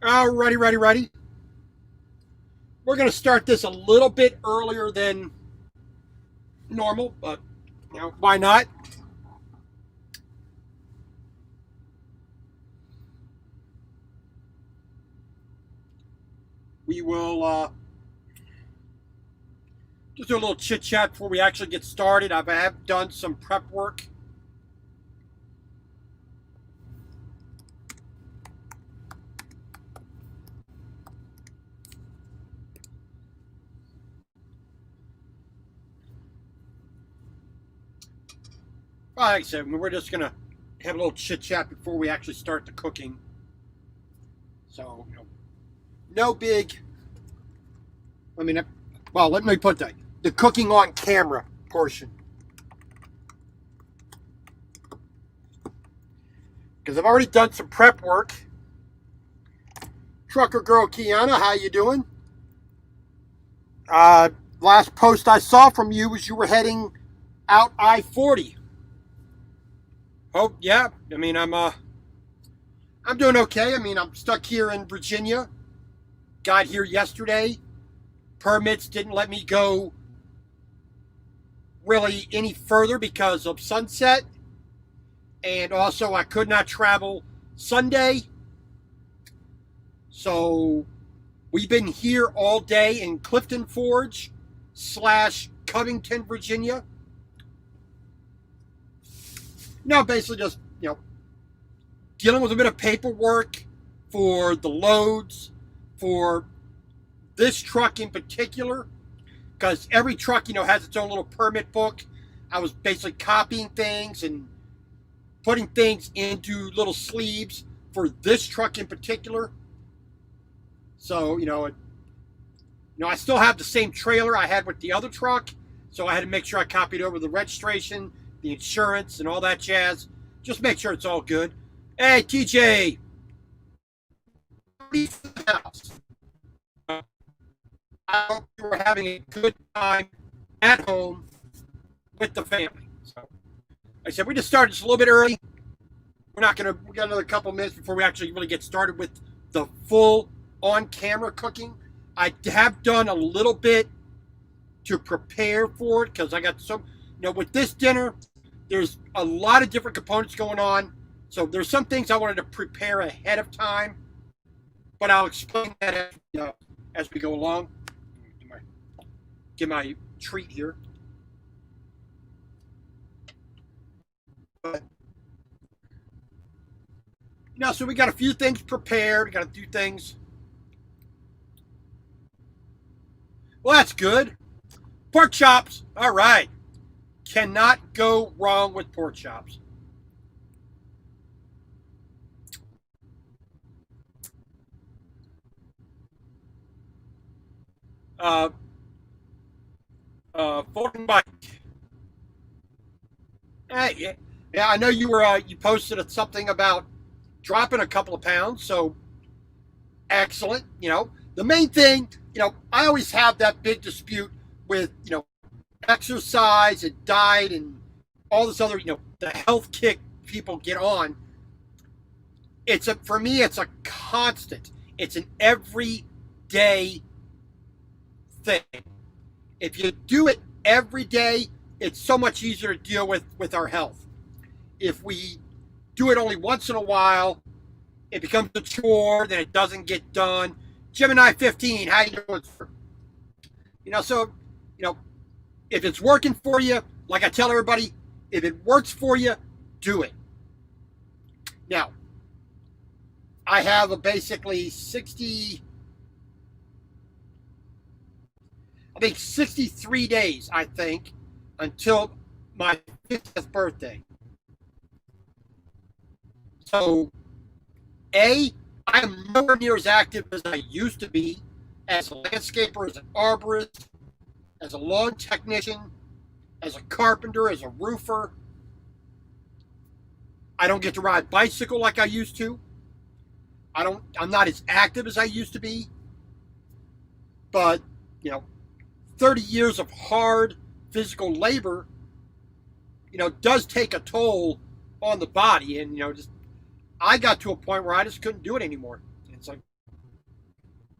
Ready, ready, ready. We're going to start this a little bit earlier than normal, but why not? We will just do a little chit chat before we actually get started. I have done some prep work. Like I said, we're just going to have a little chit chat before we actually start the cooking. So, no big. Let me put the cooking on camera portion. Because I've already done some prep work. Trucker Girl Kiana, how you doing? Last post I saw from you was you were heading out I-40. Oh yeah, I'm doing okay. I'm stuck here in Virginia. Got here yesterday. Permits didn't let me go really any further because of sunset. And also I could not travel Sunday. So we've been here all day in Clifton Forge / Covington, Virginia. No, basically just, dealing with a bit of paperwork for the loads, for this truck in particular, because every truck, has its own little permit book. I was basically copying things and putting things into little sleeves for this truck in particular. So, I still have the same trailer I had with the other truck, so I had to make sure I copied over the registration, the insurance, and all that jazz. Just make sure it's all good. Hey, TJ. I hope you were having a good time at home with the family. So, like I said, we just started just a little bit early. We got another couple minutes before we actually really get started with the full on-camera cooking. I have done a little bit to prepare for it because I got some, with this dinner, there's a lot of different components going on. So there's some things I wanted to prepare ahead of time, but I'll explain that as we go along. Get my treat here. But, so we got a few things prepared. Got to do things. Well, that's good. Pork chops. All right. Cannot go wrong with pork chops. Fork Mike. Hey, yeah, I know you were. You posted something about dropping a couple of pounds. So excellent. The main thing. I always have that big dispute with exercise and diet and all this other the health kick people get on. For me it's a constant. It's an everyday thing. If you do it every day, it's so much easier to deal with our health. If we do it only once in a while, it becomes a chore, then it doesn't get done. Gemini 15, how you doing, sir? If it's working for you, like I tell everybody, if it works for you, do it. Now, I have basically 63 days, until my 50th birthday. So, I am nowhere near as active as I used to be as a landscaper, as an arborist, as a lawn technician, as a carpenter, as a roofer. I don't get to ride bicycle like I used to. I'm not as active as I used to be. But, 30 years of hard physical labor, does take a toll on the body. And, I got to a point where I just couldn't do it anymore. It's like,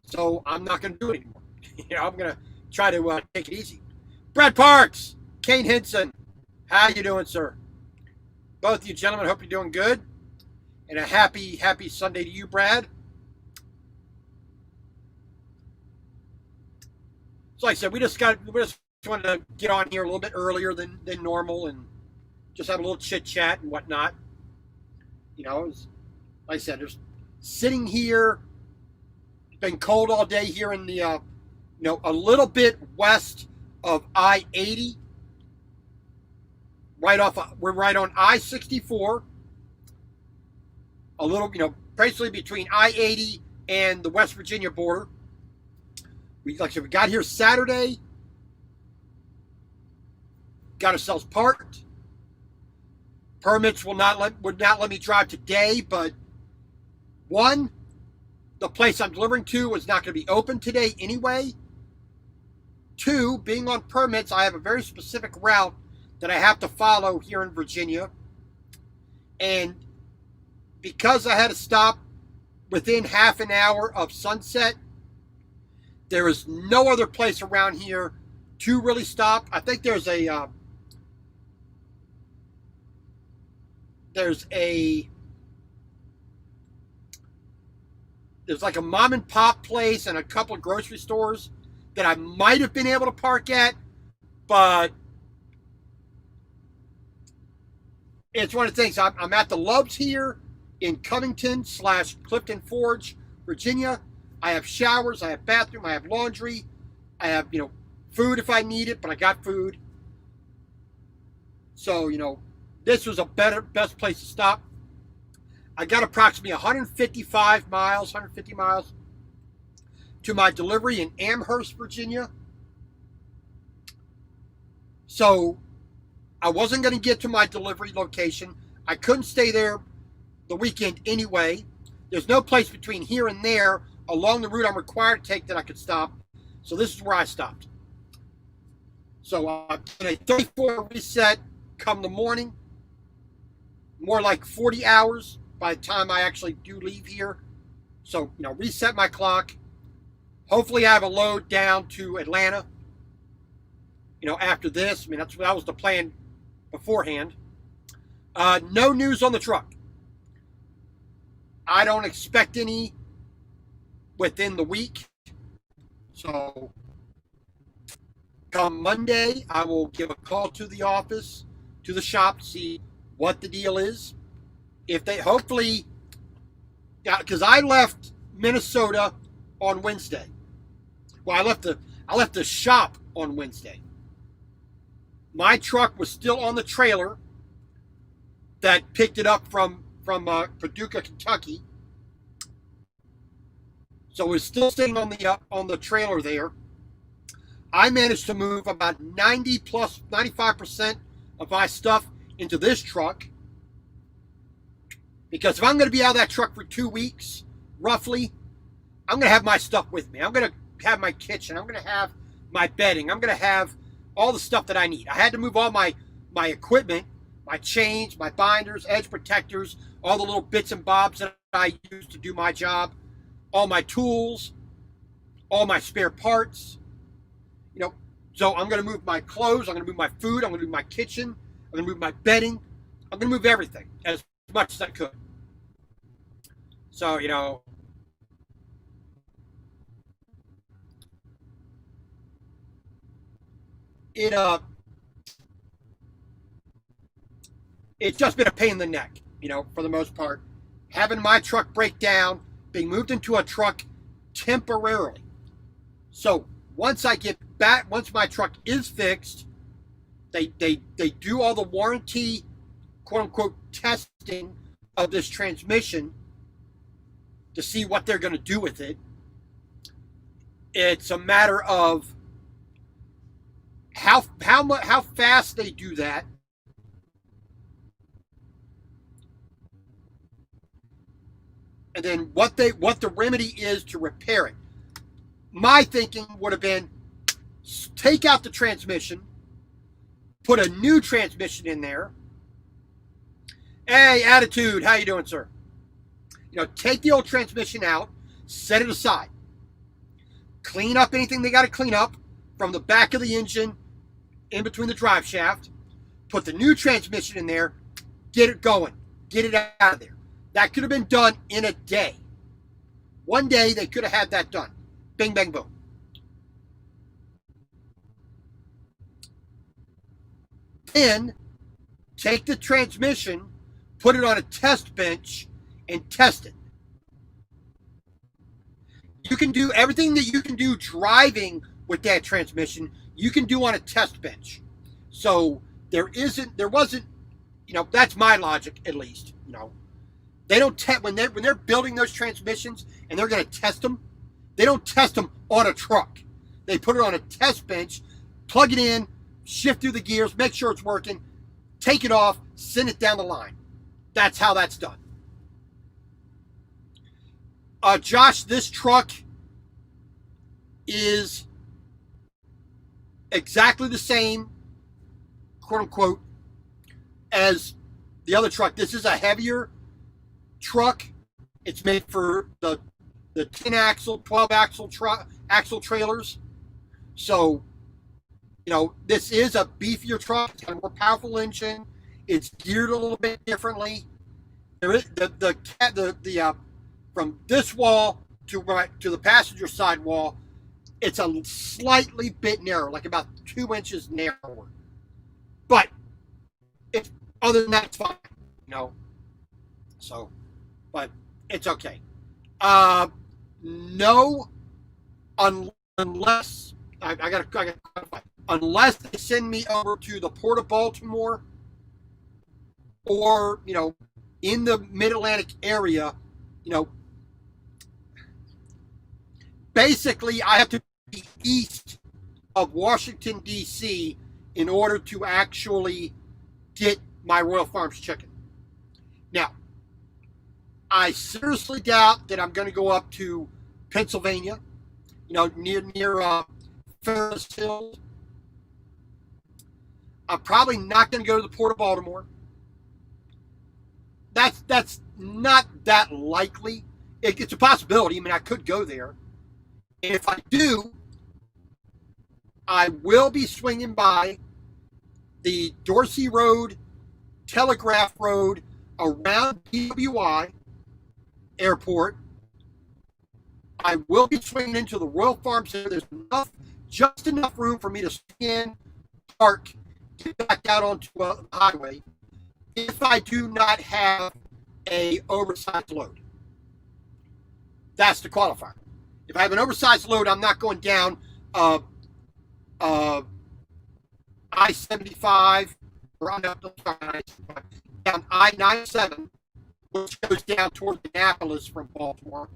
So I'm not going to do it anymore. I'm going to try to take it easy. Brad Parks, Kane Henson, how you doing, sir? Both of you gentlemen, hope you're doing good. And a happy Sunday to you, Brad. So like I said, we just wanted to get on here a little bit earlier than normal and just have a little chit chat and whatnot. Like I said, just sitting here. It's been cold all day here in the a little bit west of I-80. We're right on I-64. A little, basically between I-80 and the West Virginia border. Like I said, we got here Saturday. Got ourselves parked. Permits would not let me drive today, but one, the place I'm delivering to is not going to be open today anyway. Two, being on permits, I have a very specific route that I have to follow here in Virginia. And because I had to stop within half an hour of sunset, there is no other place around here to really stop. I think there's like a mom and pop place and a couple of grocery stores that I might have been able to park at, but it's one of the things. I'm at the Loves here in Covington/Clifton Forge, Virginia. I have showers, I have bathroom, I have laundry, I have, food if I need it, but I got food. So, this was best place to stop. I got approximately 150 miles to my delivery in Amherst, Virginia. So I wasn't going to get to my delivery location. I couldn't stay there the weekend anyway. There's no place between here and there along the route I'm required to take that I could stop. So this is where I stopped. So I'm in a 34 reset come the morning. More like 40 hours by the time I actually do leave here. So, reset my clock. Hopefully I have a load down to Atlanta, after this. That was the plan beforehand. No news on the truck. I don't expect any within the week. So come Monday, I will give a call to the office, to the shop, to see what the deal is. If they hopefully, because I left Minnesota on Wednesday. Well, I left the shop on Wednesday. My truck was still on the trailer that picked it up from Paducah, Kentucky. So it was still sitting on the trailer there. I managed to move about 95% of my stuff into this truck. Because if I'm going to be out of that truck for 2 weeks, roughly, I'm going to have my stuff with me. I'm going to have my kitchen. I'm going to have my bedding. I'm going to have all the stuff that I need. I had to move all my equipment, my chains, my binders, edge protectors, all the little bits and bobs that I use to do my job, all my tools, all my spare parts. So I'm going to move my clothes. I'm going to move my food. I'm going to move my kitchen. I'm going to move my bedding. I'm going to move everything as much as I could. So, it's just been a pain in the neck, for the most part. Having my truck break down, being moved into a truck temporarily. So once my truck is fixed, they do all the warranty, quote unquote, testing of this transmission to see what they're going to do with it. It's a matter of how fast they do that, and then what the remedy is to repair it. My thinking would have been take out the transmission, put a new transmission in there. Hey, Attitude, how you doing, sir? Take the old transmission out, set it aside. clean up anything they got to clean up from the back of the engine in between the drive shaft, put the new transmission in there, get it going, get it out of there. That could have been done in a day. One day they could have had that done. Bing, bang, boom. Then take the transmission, put it on a test bench, and test it. You can do everything that you can do driving with that transmission, you can do on a test bench. So there wasn't, that's my logic at least. They don't when they're building those transmissions and they're going to test them, they don't test them on a truck. They put it on a test bench, plug it in, shift through the gears, make sure it's working, take it off, send it down the line. That's how that's done. Josh, this truck is exactly the same, quote unquote, as the other truck. This is a heavier truck. It's made for the 10 axle, 12 axle trailers. So, this is a beefier truck. It's got a more powerful engine. It's geared a little bit differently. There is the from this wall to the passenger side wall, it's a slightly bit narrower, like about 2 inches narrower. But other than that, it's fine. So, but it's okay. No, unless I gotta clarify. Unless they send me over to the Port of Baltimore or, in the Mid-Atlantic area, basically I have to be east of Washington, D.C. in order to actually get my Royal Farms chicken. Now, I seriously doubt that I'm going to go up to Pennsylvania, near Ferris Hills. I'm probably not going to go to the Port of Baltimore. That's not that likely. It's a possibility. I mean, I could go there. And if I do, I will be swinging by the Dorsey Road, Telegraph Road, around DWI Airport. I will be swinging into the Royal Farm Center. There's just enough room for me to swing in, park, get back out onto the highway if I do not have a oversized load. That's the qualifier. If I have an oversized load, I'm not going down I-75 or down I-97, which goes down toward Annapolis from Baltimore.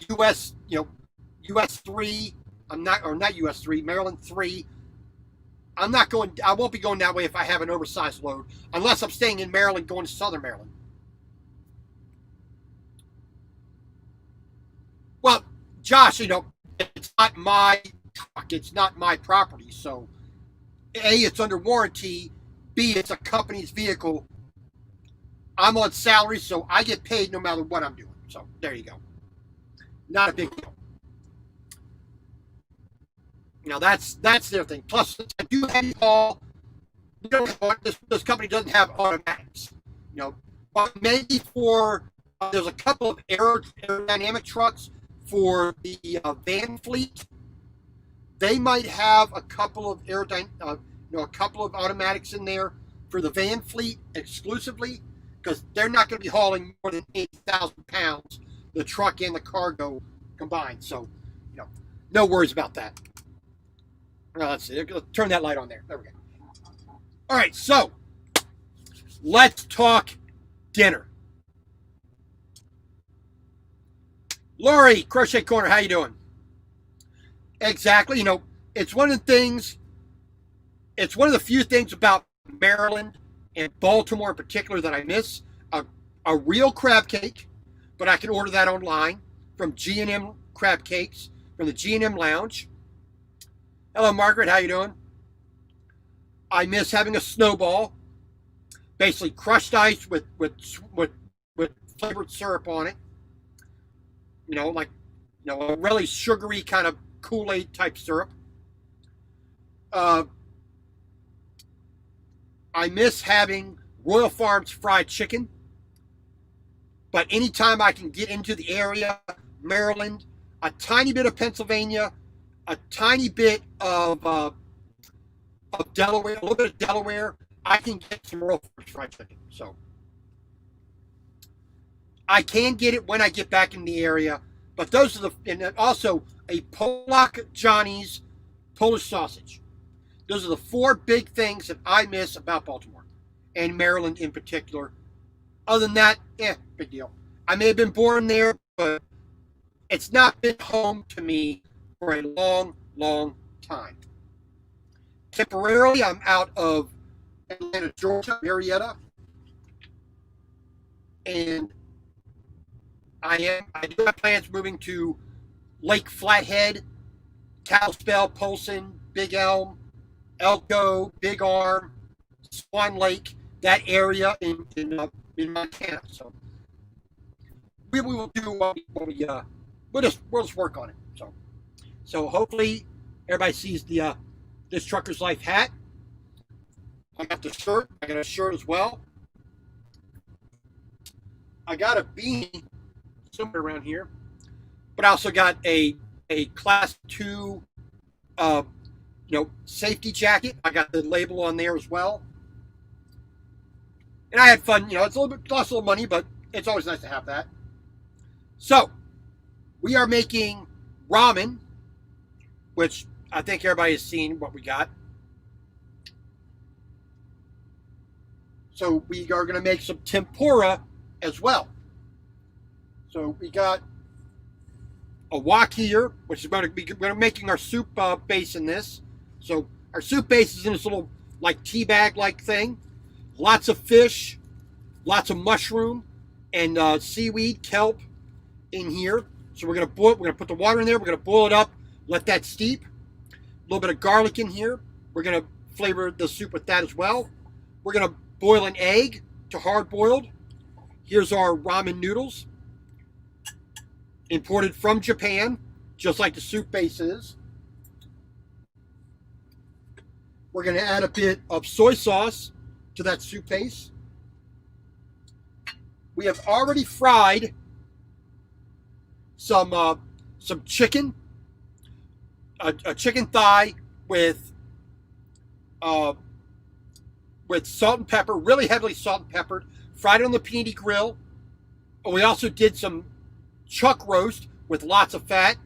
US 3. Not US 3, Maryland 3. I won't be going that way if I have an oversized load, unless I'm staying in Maryland, going to Southern Maryland. Well, Josh, it's not my truck. It's not my property. So, A, it's under warranty. B, it's a company's vehicle. I'm on salary, so I get paid no matter what I'm doing. So, there you go. Not a big deal. That's their thing. Plus, I do have all. This company doesn't have automatics. But maybe there's a couple of aerodynamic trucks for the van fleet. They might have a couple of a couple of automatics in there for the van fleet exclusively, because they're not going to be hauling more than 8,000 pounds, the truck and the cargo combined. So, no worries about that. Well, let's see. Let's turn that light on there. There we go. All right, so let's talk dinner. Lori, Crochet Corner, how you doing? Exactly. It's one of the things. It's one of the few things about Maryland and Baltimore in particular that I miss. A real crab cake, but I can order that online from G&M Crab Cakes from the G&M Lounge. Hello, Margaret. How you doing? I miss having a snowball, basically crushed ice with flavored syrup on it. A really sugary kind of Kool-Aid type syrup. Uh, I miss having Royal Farms fried chicken, but anytime I can get into the area, Maryland, a tiny bit of Pennsylvania, a tiny bit of Delaware, a little bit of Delaware, I can get some Royal Farms fried chicken. So I can get it when I get back in the area. But those are the, and also a Polak Johnny's Polish sausage. Those are the four big things that I miss about Baltimore and Maryland in particular. Other than that, big deal. I may have been born there, but it's not been home to me for a long, long time. Temporarily, I'm out of Atlanta, Georgia, Marietta, and I do have plans moving to Lake Flathead, Kalispell, Polson, Big Elm, Elko, Big Arm, Swan Lake, that area in Montana. So we will do what we'll just work on it. So hopefully everybody sees the this Trucker's Life hat. I got the shirt. I got a shirt as well. I got a beanie somewhere around here, but I also got a Class 2 safety jacket. I got the label on there as well. And I had fun. It's a little bit, costs a little money, but it's always nice to have that. So, we are making ramen, which I think everybody has seen what we got. So, we are going to make some tempura as well. So, we got a wok here, which is going to be, we're making our soup base in this. So, our soup base is in this little, like, tea bag like thing. Lots of fish, lots of mushroom, and seaweed, kelp in here. So we're gonna boil. We're gonna put the water in there. We're gonna boil it up, let that steep. A little bit of garlic in here. We're gonna flavor the soup with that as well. We're gonna boil an egg to hard boiled. Here's our ramen noodles, imported from Japan, just like the soup base is. We're gonna add a bit of soy sauce to that soup base. We have already fried some chicken, a chicken thigh with salt and pepper, really heavily salt and peppered. Fried it on the panini grill. And we also did some chuck roast with lots of fat.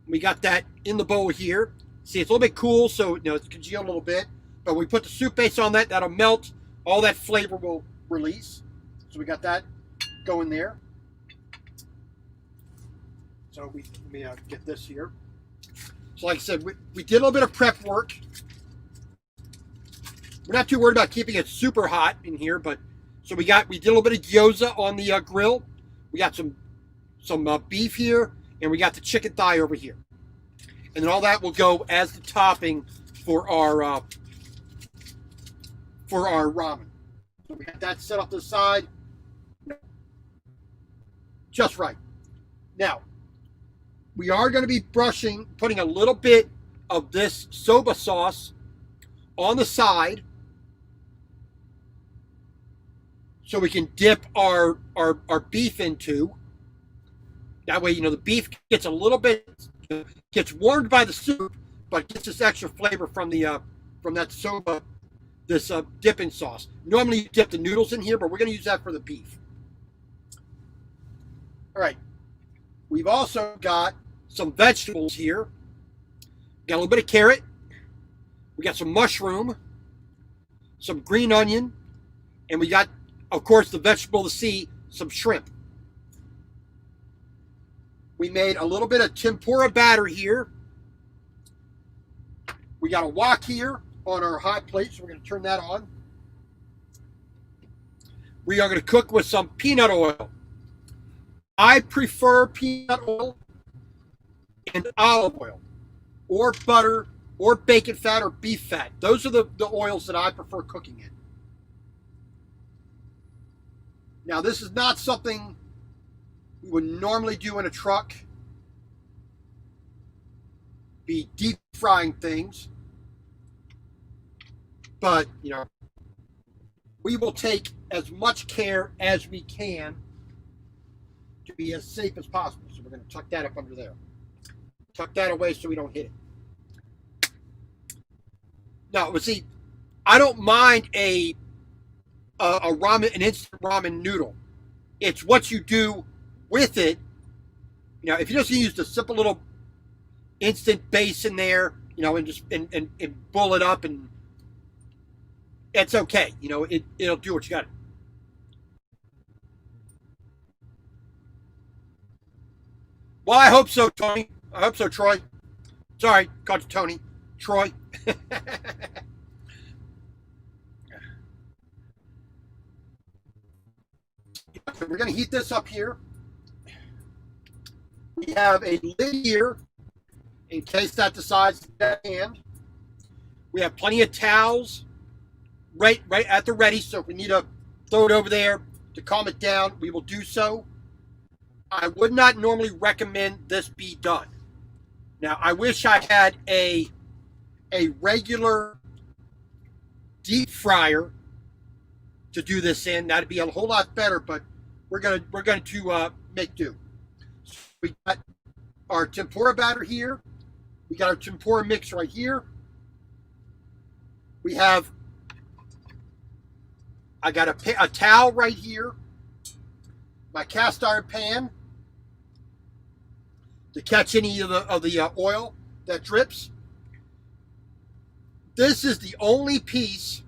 We got that in the bowl here. See, it's a little bit cool, so it's congealed a little bit. But we put the soup base on that. That'll melt. All that flavor will release. So we got that going there. So let me get this here. So like I said, we did a little bit of prep work. We're not too worried about keeping it super hot in here, but so we did a little bit of gyoza on the grill. We got some beef here, and we got the chicken thigh over here. And then all that will go as the topping for our ramen. So we got that set up to the side. Just right. Now, we are going to be putting a little bit of this soba sauce on the side so we can dip our beef into. That way, the beef gets a little bit, gets warmed by the soup, but gets this extra flavor from that soba, this dipping sauce. Normally you dip the noodles in here, but we're going to use that for the beef. All right. We've also got some vegetables here. Got a little bit of carrot. We got some mushroom, some green onion, and we got, of course, the vegetable of the sea, some shrimp. We made a little bit of tempura batter here. We got a wok here on our hot plate, so we're going to turn that on. We are going to cook with some peanut oil. I prefer peanut oil and olive oil, or butter, or bacon fat, or beef fat. Those are the oils that I prefer cooking in. Now, this is not something we would normally do in a truck. be deep frying things. But, we will take as much care as we can to be as safe as possible. So we're going to tuck that up under there. Tuck that away so we don't hit it. Now, but see, I don't mind an instant ramen noodle. It's what you do with it. If you just use the simple little instant base in there, and just and boil it up, and it's okay. It'll do what you got. Well, I hope so, Tony. I hope so, Troy. Sorry, called you Tony. Troy. We're going to heat this up here. We have a lid here in case that decides to get hand. We have plenty of towels right at the ready, so if we need to throw it over there to calm it down, we will do so. I would not normally recommend this be done. Now, I wish I had a regular deep fryer to do this in. That'd be a whole lot better, but we're going to make do. So we got our tempura batter here. We got our tempura mix right here. I got a towel right here. My cast iron pan to catch any of the oil that drips. This is the only piece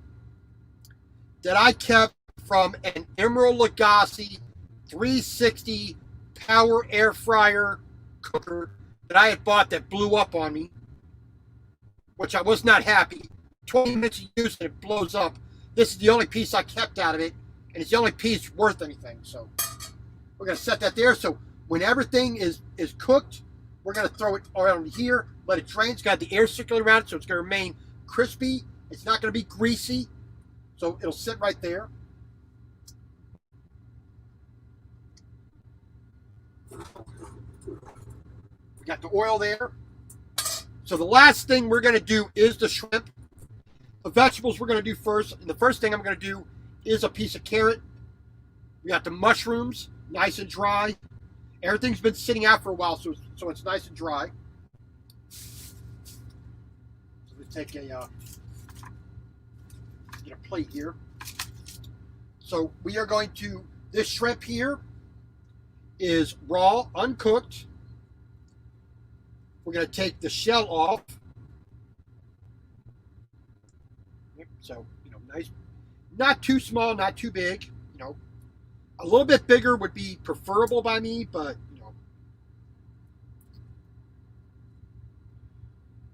that I kept from an Emeril Lagasse 360 power air fryer cooker that I had bought that blew up on me, which I was not happy. 20 minutes of use and it blows up. This is the only piece I kept out of it, and it's the only piece worth anything. So we're going to set that there. So when everything is cooked, we're going to throw it around here, let it drain. It's got the air circulating around it, so it's going to remain crispy. It's not going to be greasy, so it'll sit right there. We got the oil there. So the last thing we're going to do is the shrimp. The vegetables we're going to do first. And the first thing I'm going to do is a piece of carrot. We got the mushrooms, nice and dry. Everything's been sitting out for a while, so it's nice and dry. So we take get a plate here. So we are going to, this shrimp here is raw, uncooked. We're going to take the shell off. So, nice, not too small, not too big. A little bit bigger would be preferable by me, but,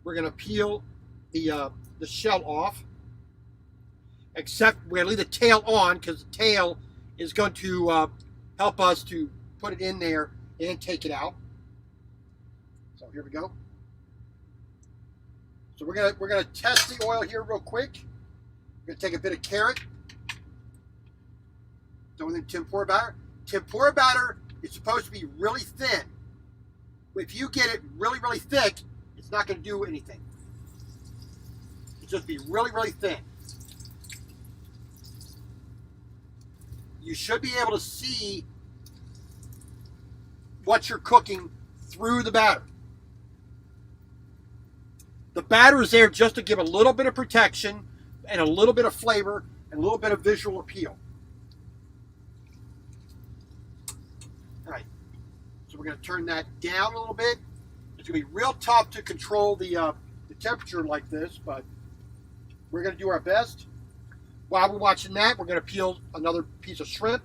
we're going to peel the shell off. Except we're going to leave the tail on because the tail is going to help us to put it in there and take it out. So here we go. So we're gonna test the oil here real quick. We're going to take a bit of carrot, throw in the tempura batter. Tempura batter is supposed to be really thin. If you get it really, really thick, it's not going to do anything. It's just be really, really thin. You should be able to see what you're cooking through the batter. The batter is there just to give a little bit of protection and a little bit of flavor and a little bit of visual appeal. All right, so we're going to turn that down a little bit. It's going to be real tough to control the temperature like this, but we're going to do our best. While we're watching that, we're going to peel another piece of shrimp.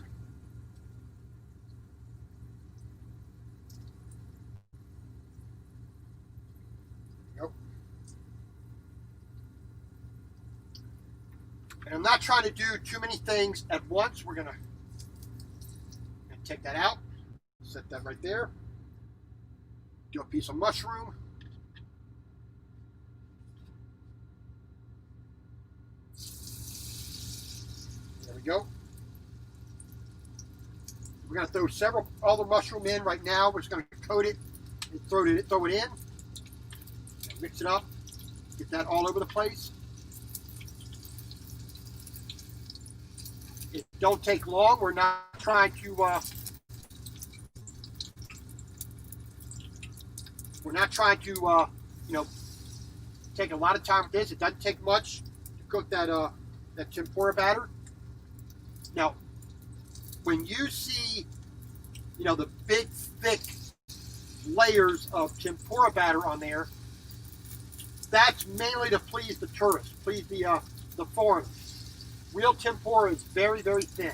And I'm not trying to do too many things at once. We're going to take that out, set that right there. Do a piece of mushroom. There we go. We're going to throw several other mushroom in right now. We're just going to coat it and throw it in. Mix it up. Get that all over the place. It don't take long. We're not trying to take a lot of time with this. It doesn't take much to cook that tempura batter. Now, when you see, the big, thick layers of tempura batter on there, that's mainly to please the tourists, please the foreigners. Real tempura is very, very thin.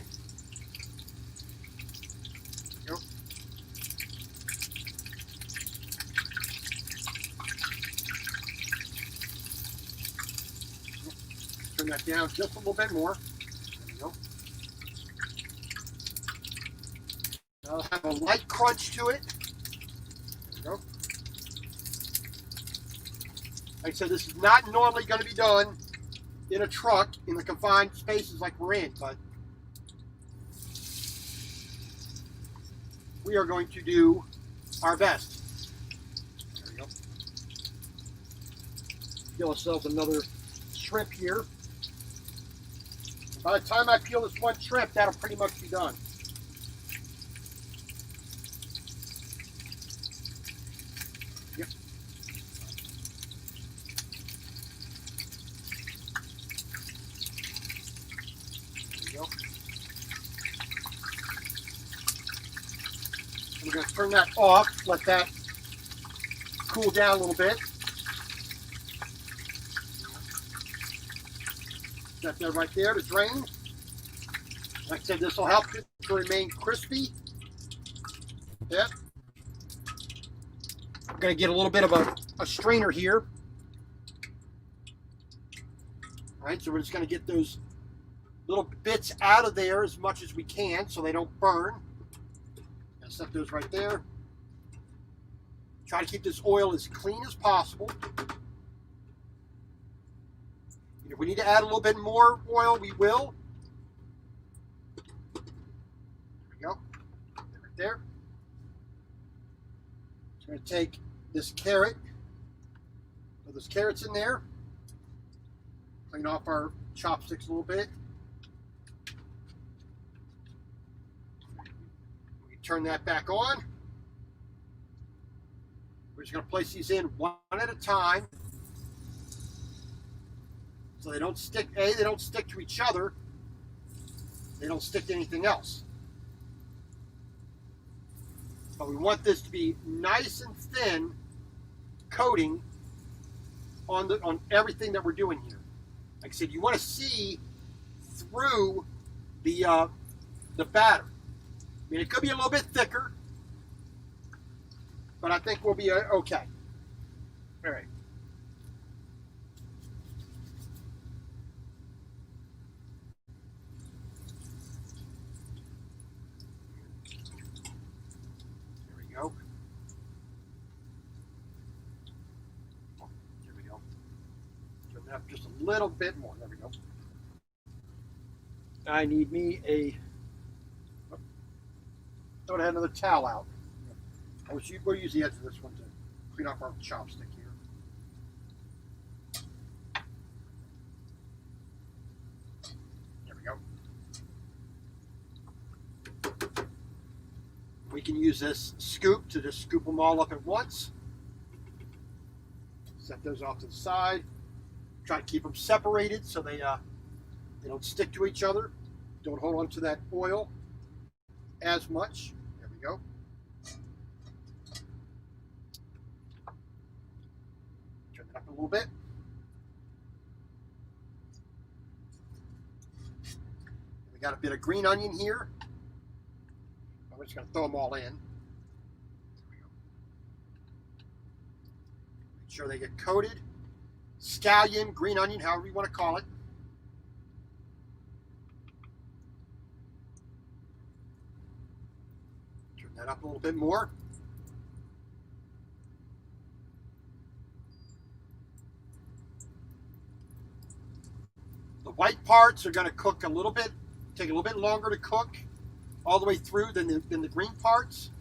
Turn that down just a little bit more. There we go. Now it'll have a light crunch to it. There we go. Like I said, this is not normally going to be done in a truck in the confined spaces like we're in, but we are going to do our best. There we go. Get ourselves another shrimp here. By the time I peel this one shrimp, that'll pretty much be done. Yep. There we go. And we're going to turn that off, let that cool down a little bit. Got that right there to drain. Like I said, this will help it to remain crispy. Yeah. I'm going to get a little bit of a strainer here. All right, so we're just going to get those little bits out of there as much as we can so they don't burn. Gonna set those right there. Try to keep this oil as clean as possible. If we need to add a little bit more oil, we will. There we go. Right there. Just going to take this carrot. Put those carrots in there. Clean off our chopsticks a little bit. We turn that back on. We're just going to place these in one at a time. So they don't stick, they don't stick to each other. They don't stick to anything else. But we want this to be nice and thin coating on everything that we're doing here. Like I said, you want to see through the batter. I mean, it could be a little bit thicker, but I think we'll be okay. All right. Up just a little bit more. There we go. I need me a. Oh, thought I had another towel out. We'll use the edge of this one to clean up our chopstick here. There we go. We can use this scoop to just scoop them all up at once. Set those off to the side. Try to keep them separated so they don't stick to each other. Don't hold on to that oil as much. There we go. Turn it up a little bit. We got a bit of green onion here. I'm just going to throw them all in. There we go. Make sure they get coated. Scallion, green onion, however you want to call it. Turn that up a little bit more. The white parts are going to cook a little bit, take a little bit longer to cook all the way through than the green parts.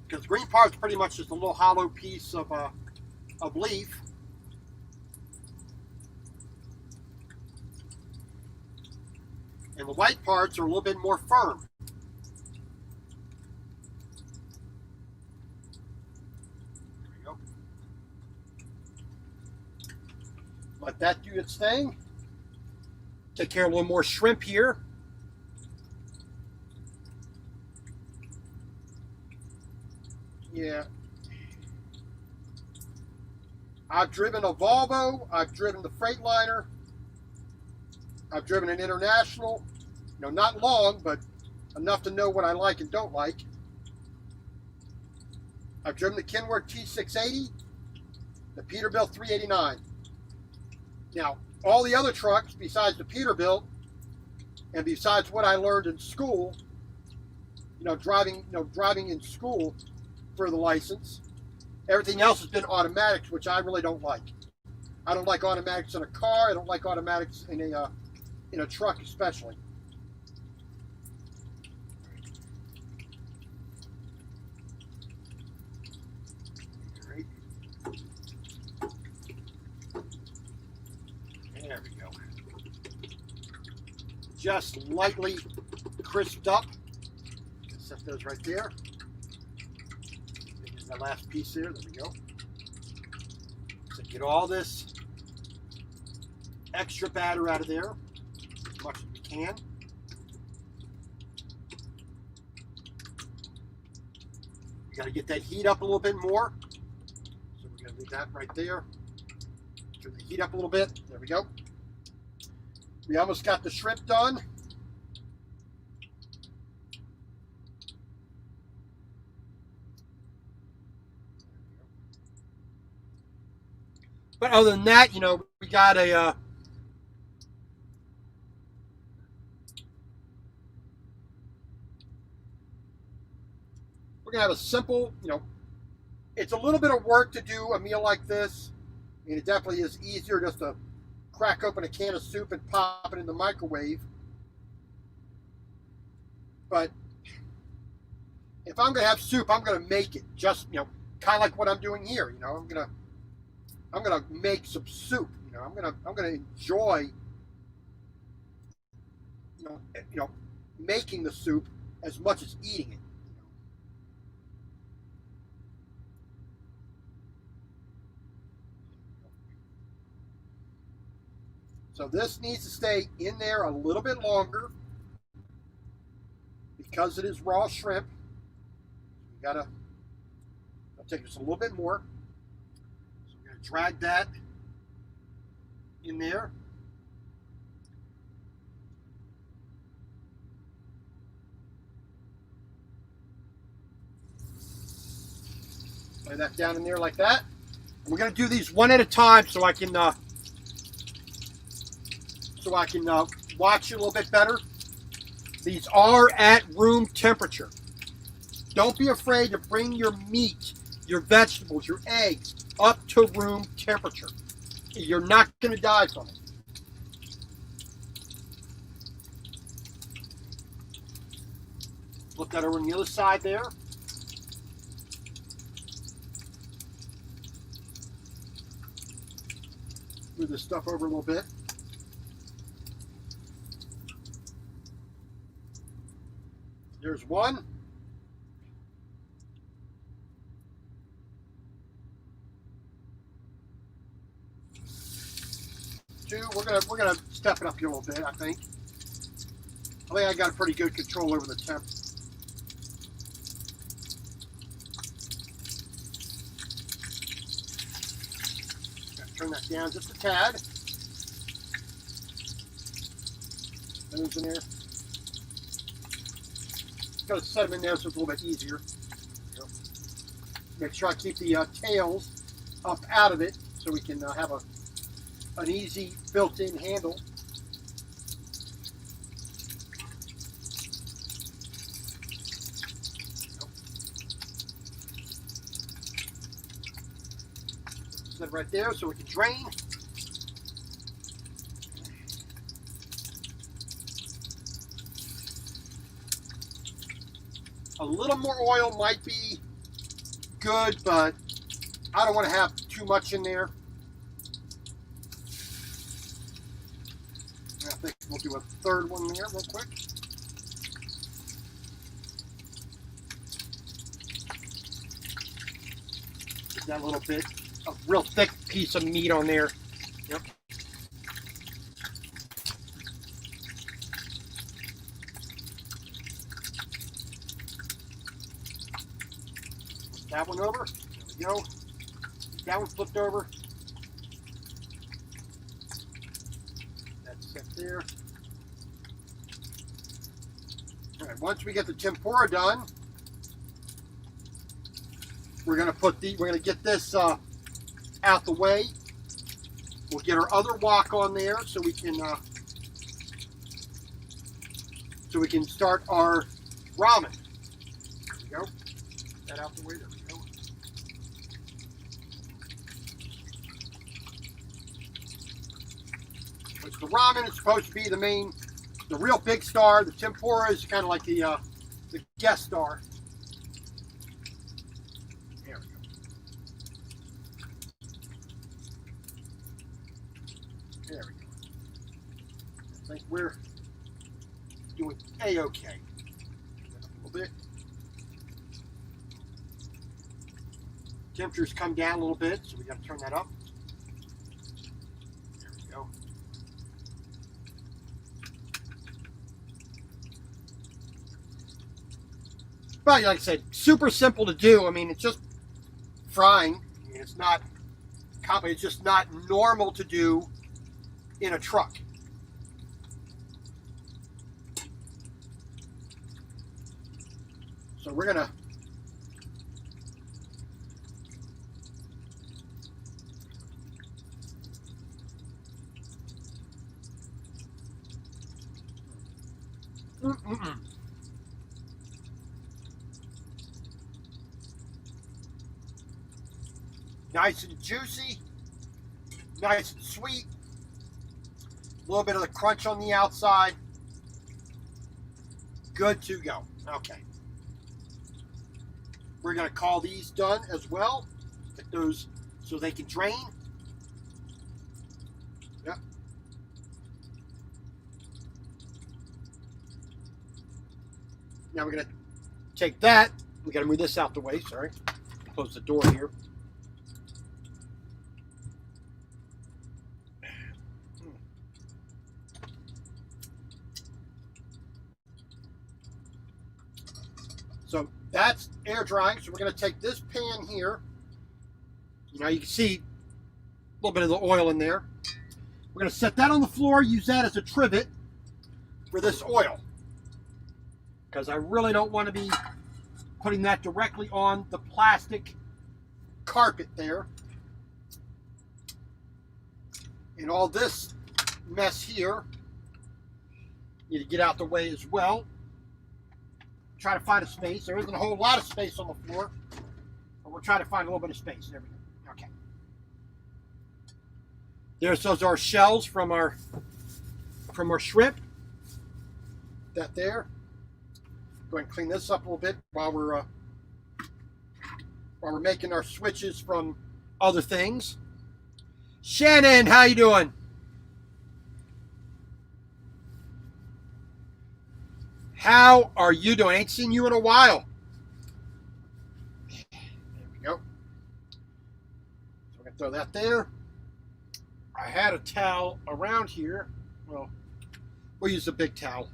Because the green part's pretty much just a little hollow piece of of leaf. And the white parts are a little bit more firm. There we go. Let that do its thing. Take care of a little more shrimp here. Yeah. I've driven a Volvo. I've driven the Freightliner. I've driven an International. You know, not long, but enough to know what I like and don't like. I've driven the Kenworth T680, the Peterbilt 389. Now, all the other trucks besides the Peterbilt and besides what I learned in school, driving in school for the license, everything else has been automatics, which I really don't like. I don't like automatics in a car. I don't like automatics in a truck, especially. There we go. Just lightly crisped up. Set those right there. There's that last piece there. There we go. So get all this extra batter out of there as much as we can. We got to get that heat up a little bit more. So we're going to leave that right there. Turn the heat up a little bit. There we go. We almost got the shrimp done. But other than that, we got a we're gonna have a simple, it's a little bit of work to do a meal like this. I mean, it definitely is easier just to crack open a can of soup and pop it in the microwave. But if I'm gonna have soup, I'm gonna make it just, kind of like what I'm doing here. I'm gonna make some soup. I'm gonna enjoy, making the soup as much as eating it. So this needs to stay in there a little bit longer because it is raw shrimp. I'll take just a little bit more. So we're going to drag that in there. Lay that down in there like that. And we're going to do these one at a time so I can watch it a little bit better. These are at room temperature. Don't be afraid to bring your meat, your vegetables, your eggs up to room temperature. You're not going to die from it. Flip that over on the other side there. Move this stuff over a little bit. There's one. Two. We're gonna step it up here a little bit. I think I got a pretty good control over the temp. Turn that down just a tad. Those in there. Got to set them in there so it's a little bit easier. Make sure I keep the tails up out of it so we can have an easy built-in handle. Set it right there so we can drain. A little more oil might be good, but I don't want to have too much in there. I think we'll do a third one there real quick. Get that little bit, a real thick piece of meat on there. Yep. Flip that one over. There we go. That one flipped over. That's set there. All right. Once we get the tempura done, we're gonna get this out the way. We'll get our other wok on there so we can start our ramen. There we go. Get that out the way. There we go. But the ramen is supposed to be the real big star. The tempura is kind of like the guest star. There we go. There we go. I think we're doing A-okay. A little bit. Temperatures come down a little bit, so we got to turn that up. There we go. But like I said, super simple to do. I mean, it's just frying. I mean, it's not complicated. It's just not normal to do in a truck. So we're gonna nice and juicy, nice and sweet, a little bit of the crunch on the outside. Good to go. Okay. We're going to call these done as well. Get those so they can drain. Yep. Now we're going to take that. We got to move this out the way. Sorry. Close the door here. So that's air drying. So we're going to take this pan here. You know, you can see a little bit of the oil in there. We're going to set that on the floor, use that as a trivet for this oil. Because I really don't want to be putting that directly on the plastic carpet there. And all this mess here, you need to get out the way as well. Try to find a space. There isn't a whole lot of space on the floor, but we'll try to find a little bit of space. There we go. Okay. There's those are shells from our shrimp. That there. Go ahead and clean this up a little bit while we're making our switches from other things. Shannon, how you doing? How are you doing? Ain't seen you in a while. There we go. So we're going to throw that there. I had a towel around here. Well, we'll use a big towel.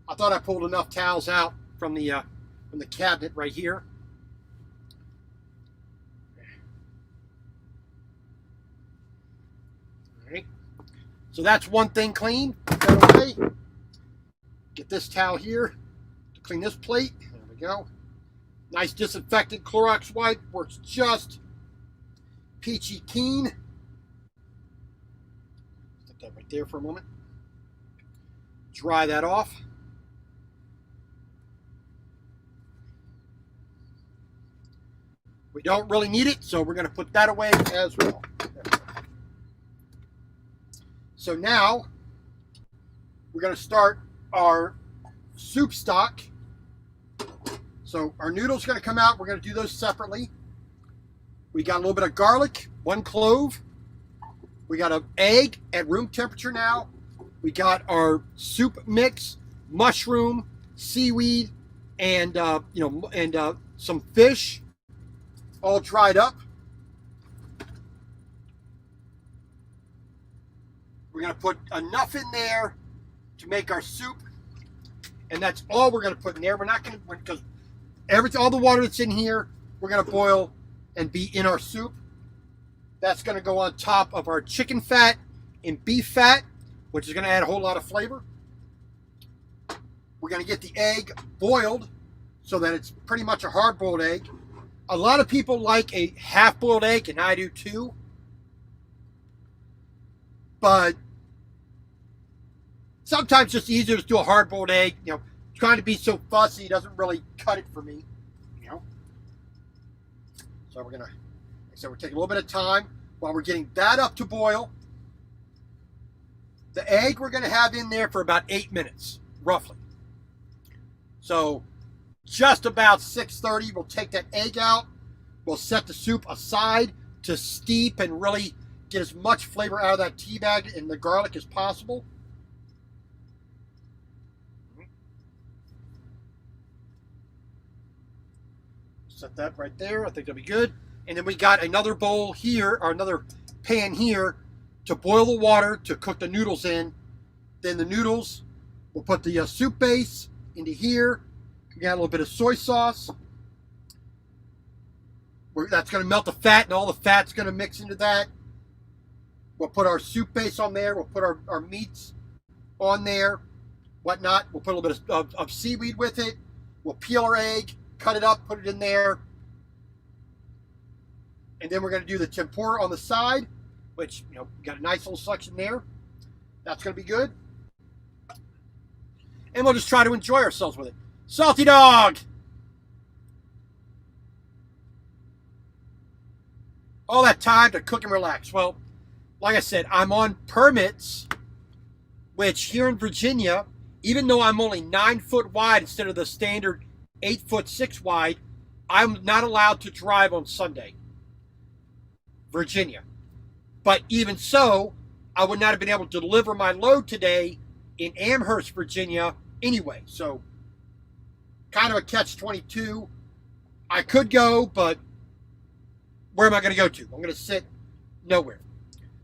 I thought I pulled enough towels out from the cabinet right here. All right. So that's one thing clean. Put that away. Get this towel here to clean this plate. There we go. Nice disinfectant Clorox wipe. Works just peachy keen. Stick that right there for a moment. Dry that off. We don't really need it, so we're going to put that away as well. So now we're going to start our soup stock. So our noodles are going to come out. We're going to do those separately. We got a little bit of garlic, 1 clove. We got an egg at room temperature now. We got our soup mix, mushroom, seaweed, and some fish, all dried up. We're gonna put enough in there to make our soup, and that's all we're gonna put in there. We're not gonna, because all the water that's in here, we're gonna boil and be in our soup. That's gonna go on top of our chicken fat and beef fat, which is gonna add a whole lot of flavor. We're gonna get the egg boiled so that it's pretty much a hard-boiled egg. A lot of people like a half-boiled egg, and I do too. But sometimes it's easier to do a hard-boiled egg. Trying to be so fussy doesn't really cut it for me. So we're taking a little bit of time while we're getting that up to boil. The egg we're gonna have in there for about 8 minutes, roughly. So just about 6:30, we'll take that egg out. We'll set the soup aside to steep and really get as much flavor out of that tea bag and the garlic as possible. Set that right there. I think that'll be good. And then we got another bowl here, or another pan here, to boil the water to cook the noodles in. Then the noodles, we'll put the soup base into here. We got a little bit of soy sauce. That's going to melt the fat, and all the fat's going to mix into that. We'll put our soup base on there. We'll put our meats on there, whatnot. We'll put a little bit of seaweed with it. We'll peel our egg, cut it up, put it in there. And then we're going to do the tempura on the side, which, got a nice little section there. That's going to be good. And we'll just try to enjoy ourselves with it. Salty dog! All that time to cook and relax. Well, like I said, I'm on permits, which here in Virginia, even though I'm only 9 foot wide instead of the standard 8'6" wide, I'm not allowed to drive on Sunday. Virginia. But even so, I would not have been able to deliver my load today in Amherst, Virginia anyway. So, kind of a catch-22. I could go, but where am I going to go to? I'm going to sit nowhere.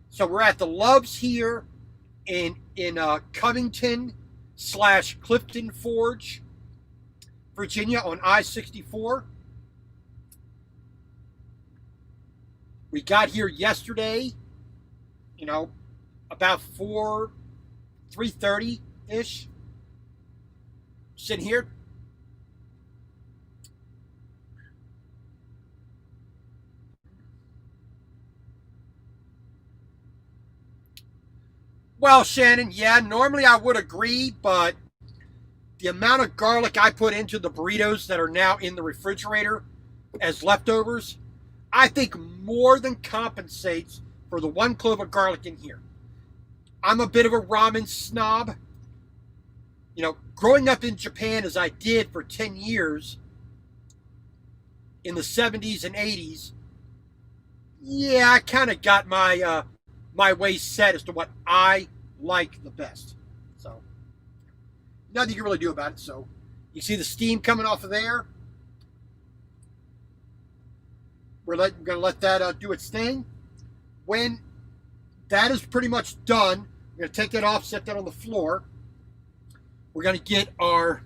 So we're at the Loves here in Covington/Clifton Forge, Virginia on I-64. We got here yesterday, about 3:30-ish. Sitting here. Well, Shannon, yeah, normally I would agree, but the amount of garlic I put into the burritos that are now in the refrigerator as leftovers, I think more than compensates for the 1 clove of garlic in here. I'm a bit of a ramen snob. Growing up in Japan as I did for 10 years in the 70s and 80s, yeah, I kind of got my my way set as to what I like the best. So, nothing you can really do about it. So, you see the steam coming off of there. We're going to let that do its thing. When that is pretty much done, we're going to take that off, set that on the floor. We're going to get our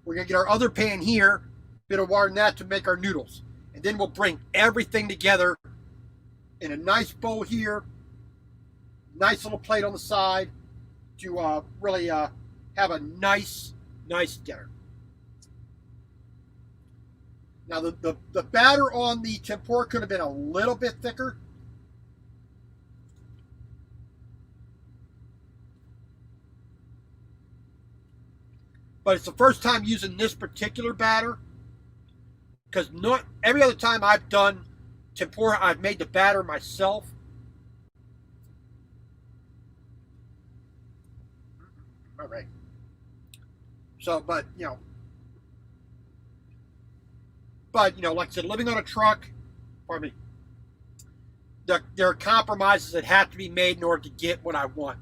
other pan here, bit of water in that to make our noodles. And then we'll bring everything together in a nice bowl here, nice little plate on the side to really have a nice dinner. Now the batter on the tempura could have been a little bit thicker. But it's the first time using this particular batter, because not every other time I've done tempura, I've made the batter myself. All right. So, but like I said, living on a truck, pardon me, there are compromises that have to be made in order to get what I want.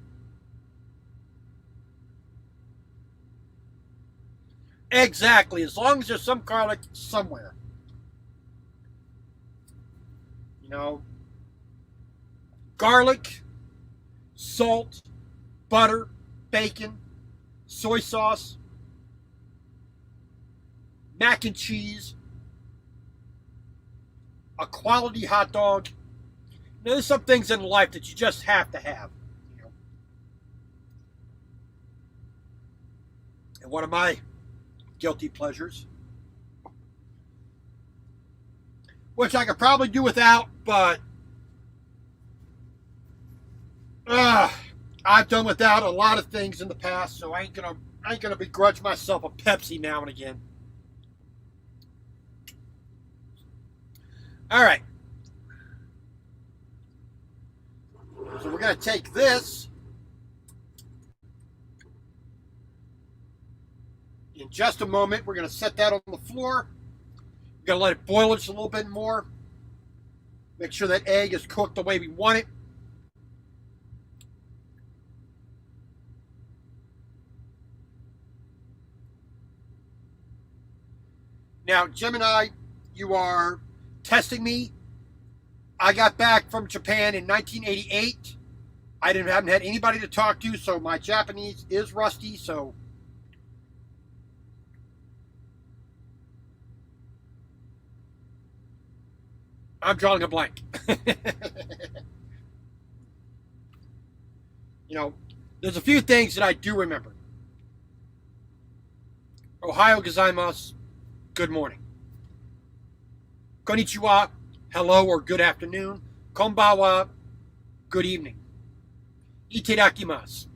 Exactly, as long as there's some garlic somewhere. You know, garlic, salt, butter, bacon, soy sauce, mac and cheese, a quality hot dog. There's some things in life that you just have to have. You know? And one of my guilty pleasures, which I could probably do without, but I've done without a lot of things in the past, so I ain't gonna begrudge myself a Pepsi now and again. All right. So we're going to take this. In just a moment, we're going to set that on the floor. We're going to let it boil just a little bit more. Make sure that egg is cooked the way we want it. Now, Gemini, you are testing me. I got back from Japan in 1988. I haven't had anybody to talk to, so my Japanese is rusty. So I'm drawing a blank. You know, there's a few things that I do remember. Ohio gozaimasu, good morning. Konnichiwa, hello or good afternoon. Konbanwa, good evening. Itadakimasu,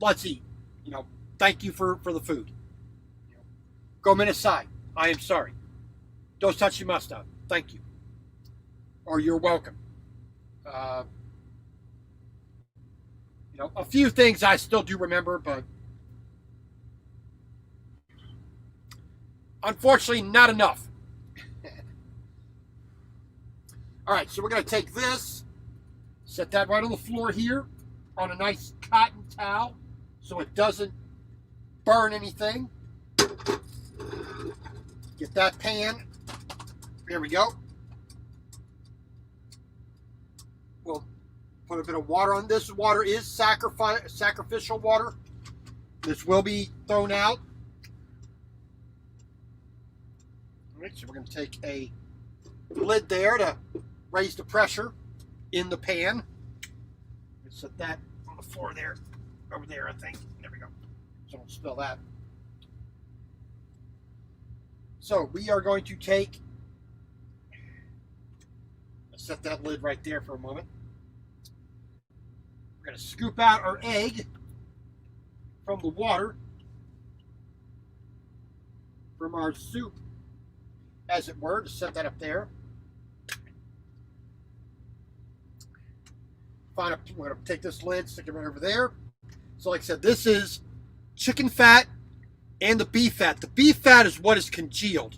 let's eat. You know, thank you for the food. Gomenasai, I am sorry. Dosatashimashita, thank you. Or you're welcome. You know, a few things I still do remember, but unfortunately not enough. All right, so we're going to take this, set that right on the floor here on a nice cotton towel so it doesn't burn anything. Get that pan. There we go. We'll put a bit of water on this. Water is sacrificial water. This will be thrown out. All right, so we're going to take a lid there to raise the pressure in the pan. Let's set that on the floor there, over there, I think. There we go. So don't spill that. So we are going to take, let's set that lid right there for a moment. We're going to scoop out our egg from the water, from our soup, as it were, to set that up there. We're going to take this lid, stick it right over there. So like I said, this is chicken fat and the beef fat. The beef fat is what is congealed.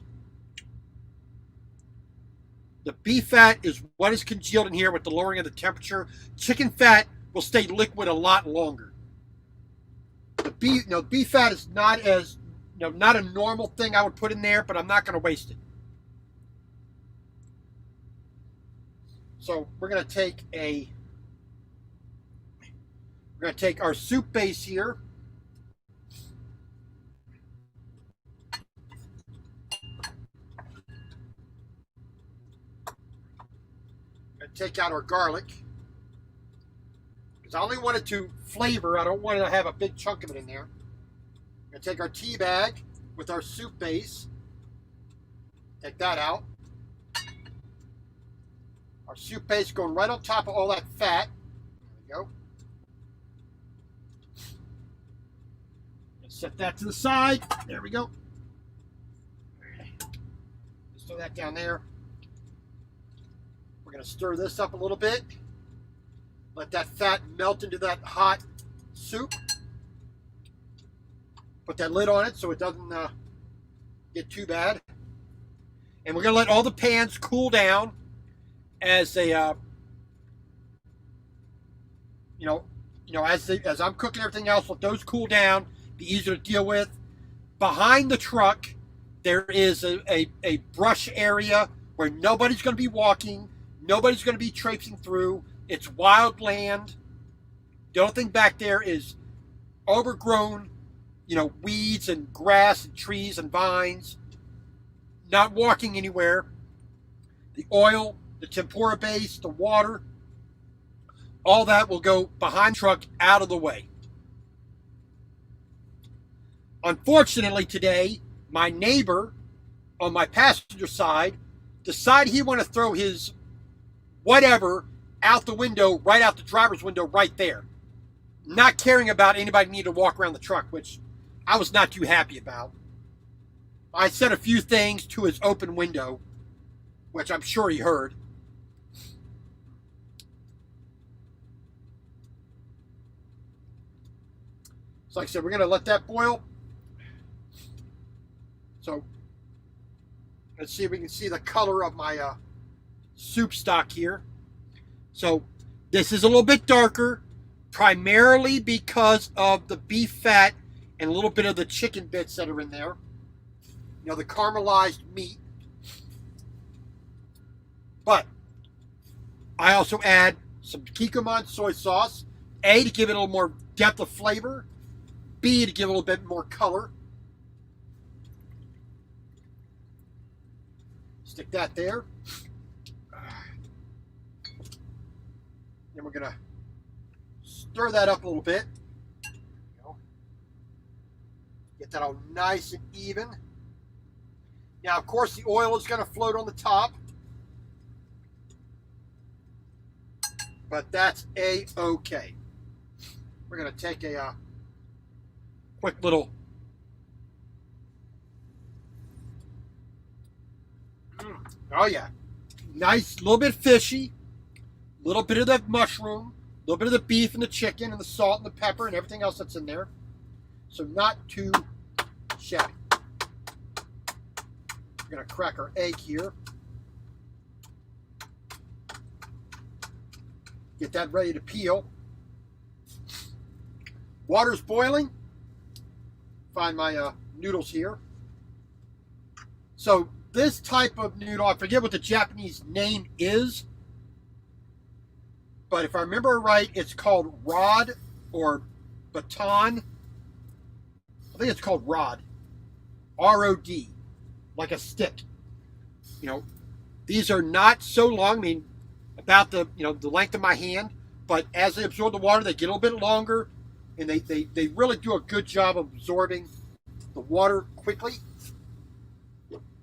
The beef fat is what is congealed in here with the lowering of the temperature. Chicken fat will stay liquid a lot longer. The beef fat is not as, not a normal thing I would put in there, but I'm not going to waste it. So we're going to take our soup base here. And take out our garlic. Because I only want it to flavor. I don't want to have a big chunk of it in there. We're going to take our tea bag with our soup base. Take that out. Our soup base going right on top of all that fat. There we go. Set that to the side. There we go. Just throw that down there. We're going to stir this up a little bit. Let that fat melt into that hot soup. Put that lid on it so it doesn't get too bad. And we're going to let all the pans cool down as they, as I'm cooking everything else, let those cool down, be easier to deal with. Behind the truck, there is a brush area where nobody's going to be walking, nobody's going to be traipsing through. It's wild land. The only thing back there is overgrown, weeds and grass and trees and vines. Not walking anywhere. The oil, the tempura base, the water, all that will go behind the truck out of the way. Unfortunately today, my neighbor on my passenger side decided he wanted to throw his whatever out the window, right out the driver's window right there. Not caring about anybody needing to walk around the truck, which I was not too happy about. I said a few things to his open window, which I'm sure he heard. So like I said, we're going to let that boil. So let's see if we can see the color of my soup stock here. So this is a little bit darker, primarily because of the beef fat and a little bit of the chicken bits that are in there. The caramelized meat. But I also add some Kikkoman soy sauce. A, to give it a little more depth of flavor. B, to give it a little bit more color. Stick that there. Then we're going to stir that up a little bit. Get that all nice and even. Now, of course, the oil is going to float on the top. But that's A-okay. We're going to take a quick little oh yeah, nice, little bit fishy, little bit of that mushroom, a little bit of the beef and the chicken and the salt and the pepper and everything else that's in there. So not too shabby. We're going to crack our egg here. Get that ready to peel. Water's boiling. Find my noodles here. So this type of noodle, I forget what the Japanese name is, but if I remember right, it's called rod or baton. I think it's called rod. R-O-D, like a stick. These are not so long. I mean, about the length of my hand, but as they absorb the water, they get a little bit longer, and they really do a good job of absorbing the water quickly.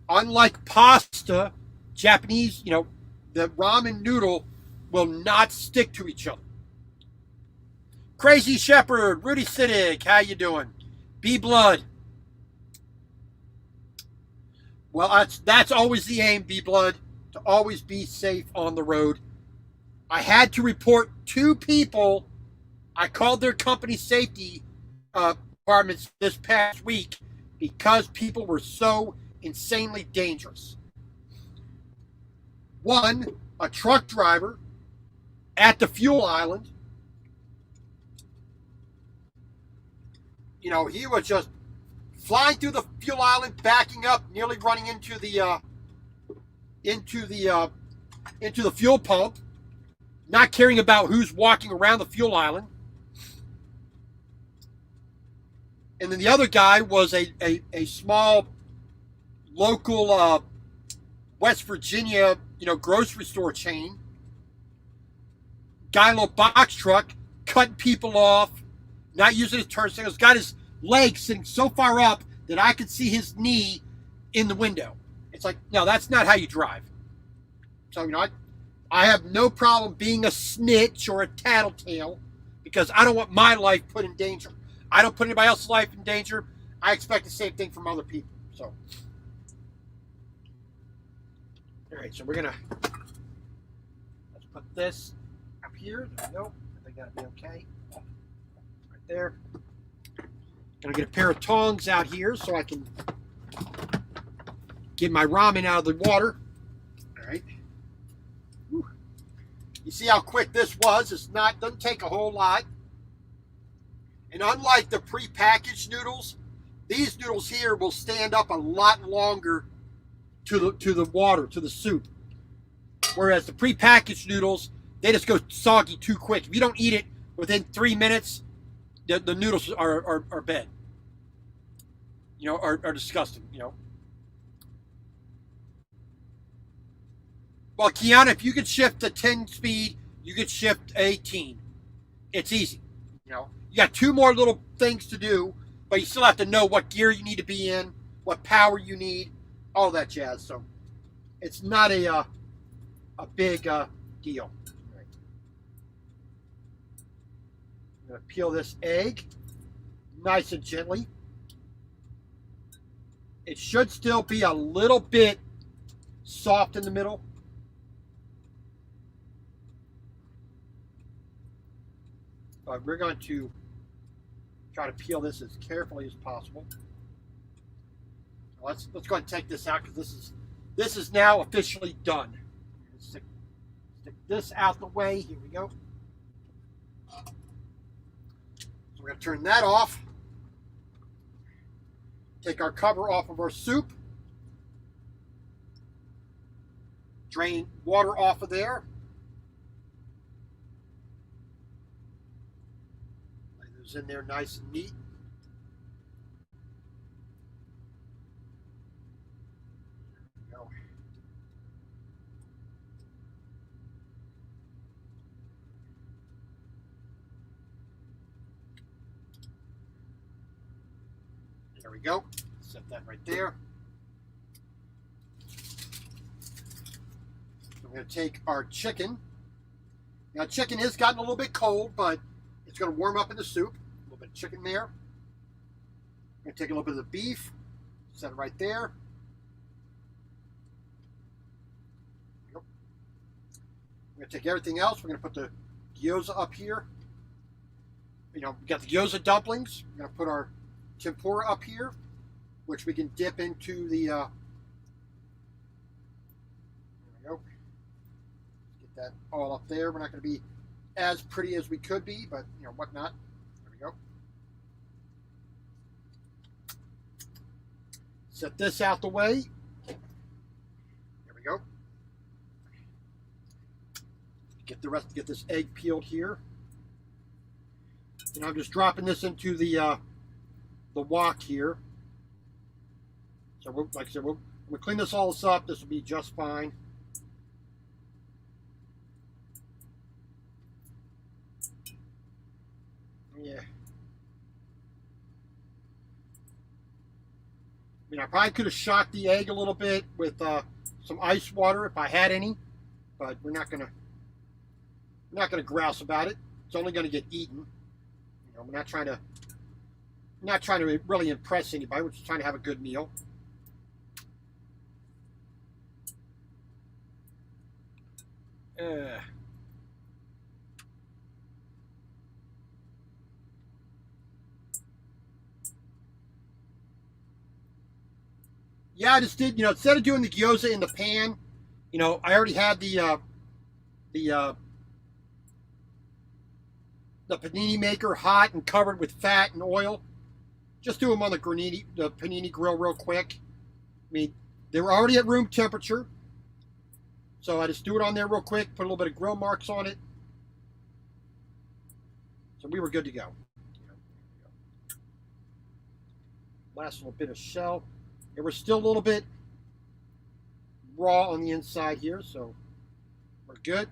Unlike pasta, Japanese, the ramen noodle will not stick to each other. Crazy Shepherd, Rudy Siddig, how you doing? B Blood. Well, that's always the aim, B Blood, to always be safe on the road. I had to report 2 people. I called their company safety departments this past week because people were so insanely dangerous. One, a truck driver at the fuel island. He was just flying through the fuel island, backing up, nearly running into the fuel pump, not caring about who's walking around the fuel island. And then the other guy was a small local West Virginia, grocery store chain. Guy in a little box truck, cutting people off, not using his turn signals, got his leg sitting so far up that I could see his knee in the window. It's like, no, that's not how you drive. So, I have no problem being a snitch or a tattletale because I don't want my life put in danger. I don't put anybody else's life in danger. I expect the same thing from other people. So, all right, so let's put this up here. There we go. I think that'll be okay. Right there. Gonna get a pair of tongs out here so I can get my ramen out of the water. All right. Whew. You see how quick this was? Doesn't take a whole lot. And unlike the prepackaged noodles, these noodles here will stand up a lot longer to the water, to the soup. Whereas the prepackaged noodles, they just go soggy too quick. If you don't eat it within 3 minutes, the noodles are bad. Are disgusting. Well, Kiana, if you could shift to 10 speed, you could shift 18. It's easy. You got 2 more little things to do, but you still have to know what gear you need to be in, what power you need, all that jazz. So it's not a big deal. Right. I'm going to peel this egg nice and gently. It should still be a little bit soft in the middle. But we're going to try to peel this as carefully as possible. Let's go ahead and take this out, because this is now officially done. Stick this out the way. Here we go. So we're going to turn that off. Take our cover off of our soup. Drain water off of there. Lay those in there nice and neat. There we go. There we go. Set that right there. We're going to take our chicken. Now, chicken has gotten a little bit cold, but it's going to warm up in the soup. A little bit of chicken there. I'm going to take a little bit of the beef. Set it right there. We're going to take everything else. We're going to put the gyoza up here. We got the gyoza dumplings. We're going to put our tempura up here, which we can dip into the there we go. Get that all up there. We're not going to be as pretty as we could be, but whatnot. There we go. Set this out the way. There we go. Get this egg peeled here. And I'm just dropping this into the wok here. So like I said, we'll clean this all up. This will be just fine. Yeah. I probably could have shocked the egg a little bit with some ice water if I had any, but we're not gonna grouse about it. It's only gonna get eaten. We're not trying to really impress anybody. We're just trying to have a good meal. Yeah, I just did. Instead of doing the gyoza in the pan, I already had the panini maker hot and covered with fat and oil. Just do them on the panini grill real quick. They were already at room temperature. So I just do it on there real quick, put a little bit of grill marks on it. So we were good to go. Last little bit of shell. It was still a little bit raw on the inside here, so we're good.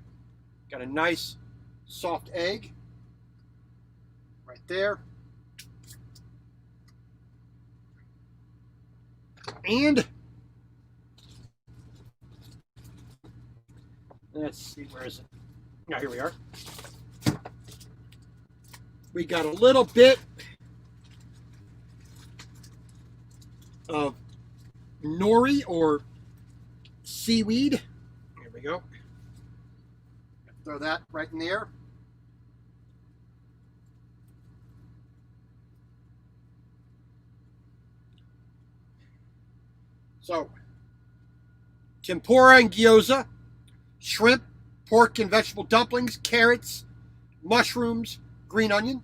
Got a nice soft egg right there. And let's see, where is it? Now, here we are. We got a little bit of nori or seaweed. Here we go. Throw that right in there. So, tempura and gyoza, shrimp pork and vegetable dumplings, carrots, mushrooms, green onion.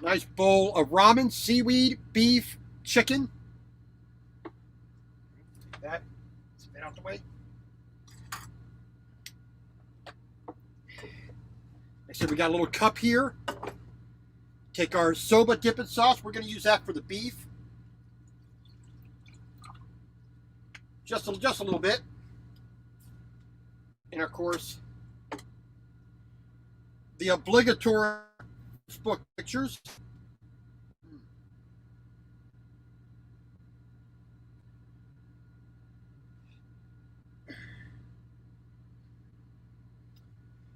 Nice bowl of ramen, seaweed, beef, chicken. That, spit out the way. Like I said, we got a little cup here. Take our soba dipping sauce. We're going to use that for the beef. Just a little bit. And of course, the obligatory book pictures.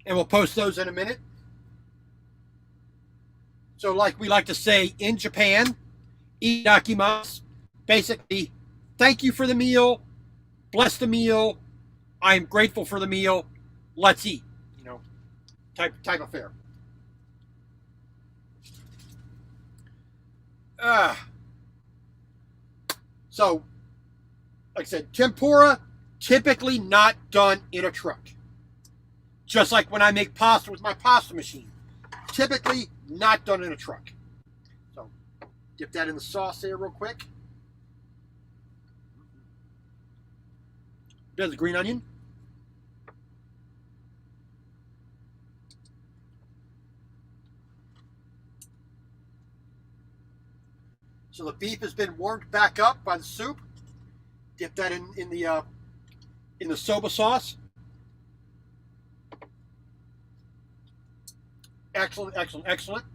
And we'll post those in a minute. So like we like to say in Japan, itadakimasu, basically, thank you for the meal, bless the meal, I am grateful for the meal, let's eat, you know, type affair. So, like I said, tempura, typically not done in a truck. Just like when I make pasta with my pasta machine. Typically not done in a truck. So, dip that in the sauce there real quick. Bit of the green onion. So the beef has been warmed back up by the soup. Dip that in the soba sauce. Excellent, excellent, excellent.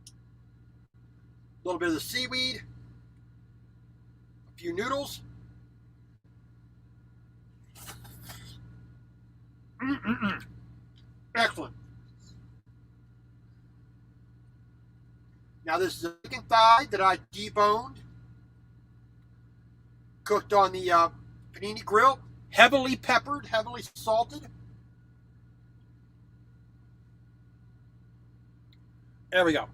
A little bit of the seaweed. A few noodles. Excellent. Now this is a chicken thigh that I deboned. Cooked on the panini grill. Heavily peppered, heavily salted. There we go.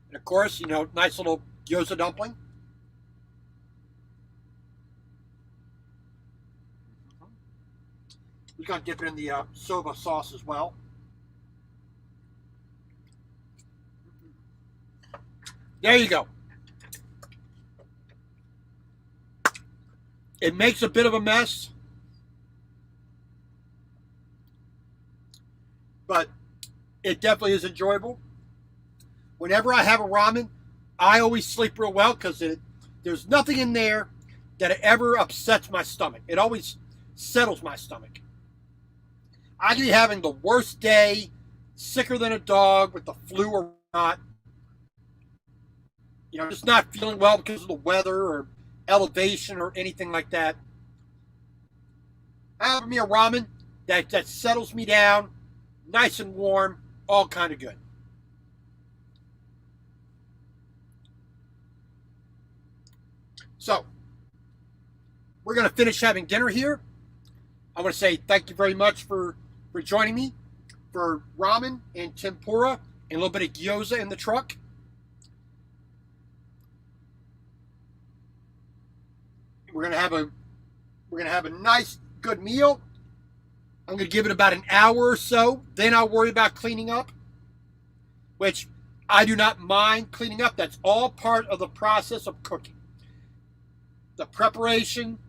And of course, you know, nice little gyoza dumpling. We're going to dip it in the soba sauce as well. There you go. It makes a bit of a mess, but it definitely is enjoyable. Whenever I have a ramen, I always sleep real well because there's nothing in there that ever upsets my stomach. It always settles my stomach. I could be having the worst day, sicker than a dog with the flu or not. You know, just not feeling well because of the weather or elevation or anything like that. I have me a ramen that settles me down, nice and warm, all kind of good. So, we're going to finish having dinner here. I want to say thank you very much for joining me for ramen and tempura and a little bit of gyoza in the truck. We're gonna have a nice good meal. I'm gonna give it about an hour or so. Then I'll worry about cleaning up, which I do not mind cleaning up. That's all part of the process of cooking. The preparation,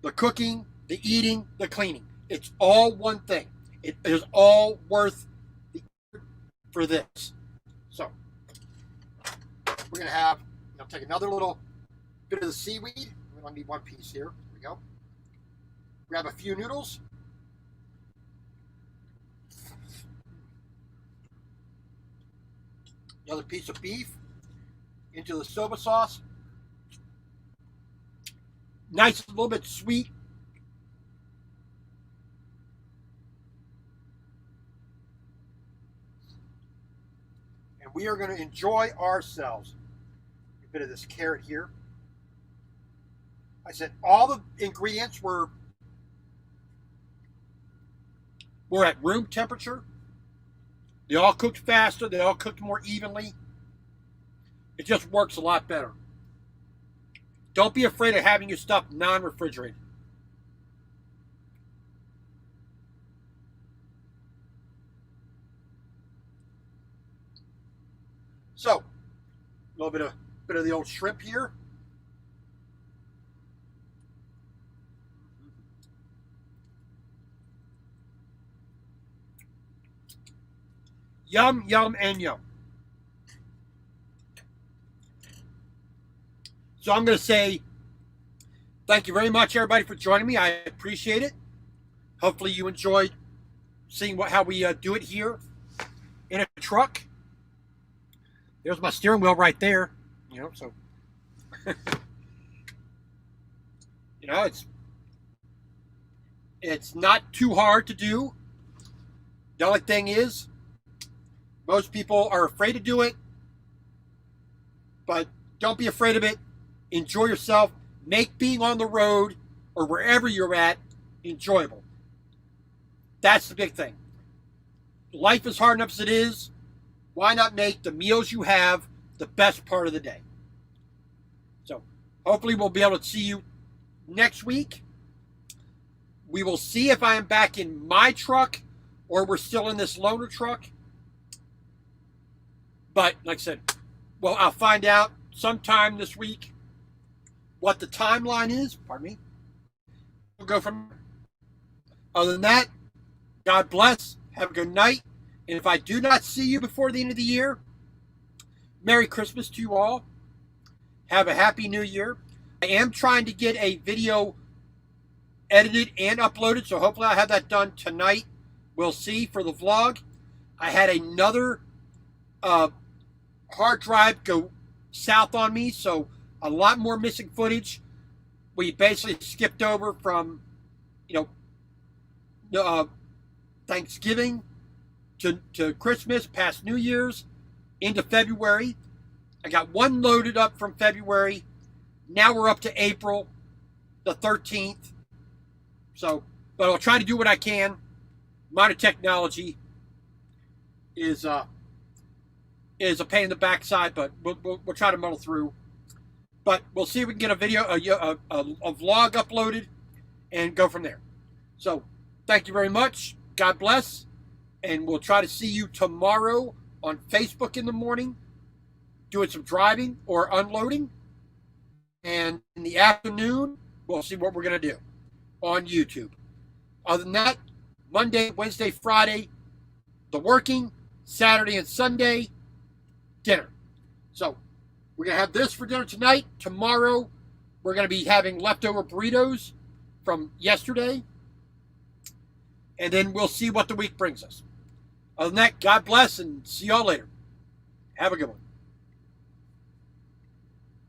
the cooking, the eating, the cleaning. It's all one thing. It is all worth the effort for this. So we're gonna have, take another little bit of the seaweed. We only need one piece here. Here we go. Grab a few noodles. Another piece of beef into the soba sauce. Nice, a little bit sweet. And we are going to enjoy ourselves. A bit of this carrot here. I said all the ingredients were at room temperature. They all cooked faster. They all cooked more evenly. It just works a lot better. Don't be afraid of having your stuff non-refrigerated. So, a little bit of the old shrimp here. Yum, yum, and yum. So I'm going to say thank you very much, everybody, for joining me. I appreciate it. Hopefully you enjoyed seeing how we do it here in a truck. There's my steering wheel right there. So it's not too hard to do. The only thing is, most people are afraid to do it, but don't be afraid of it. Enjoy yourself. Make being on the road or wherever you're at enjoyable. That's the big thing. Life is hard enough as it is. Why not make the meals you have the best part of the day? So hopefully we'll be able to see you next week. We will see if I am back in my truck or we're still in this loaner truck. But like I said, well, I'll find out sometime this week what the timeline is. Pardon me. We'll go from there. Other than that, God bless. Have a good night. And if I do not see you before the end of the year, Merry Christmas to you all. Have a Happy New Year. I am trying to get a video edited and uploaded, so hopefully I'll have that done tonight. We'll see for the vlog. I had another hard drive go south on me, so a lot more missing footage. We basically skipped over from, Thanksgiving to Christmas, past New Year's, into February. I got one loaded up from February. Now we're up to April the 13th. So, but I'll try to do what I can. Modern technology is a pain in the backside, but we'll try to muddle through. But we'll see if we can get a video, a vlog uploaded, and go from there. So, thank you very much. God bless. And we'll try to see you tomorrow on Facebook in the morning, doing some driving or unloading. And in the afternoon, we'll see what we're going to do on YouTube. Other than that, Monday, Wednesday, Friday, the working, Saturday and Sunday, dinner. So we're going to have this for dinner tonight. Tomorrow, we're going to be having leftover burritos from yesterday. And then we'll see what the week brings us. Other than that, God bless and see y'all later. Have a good one.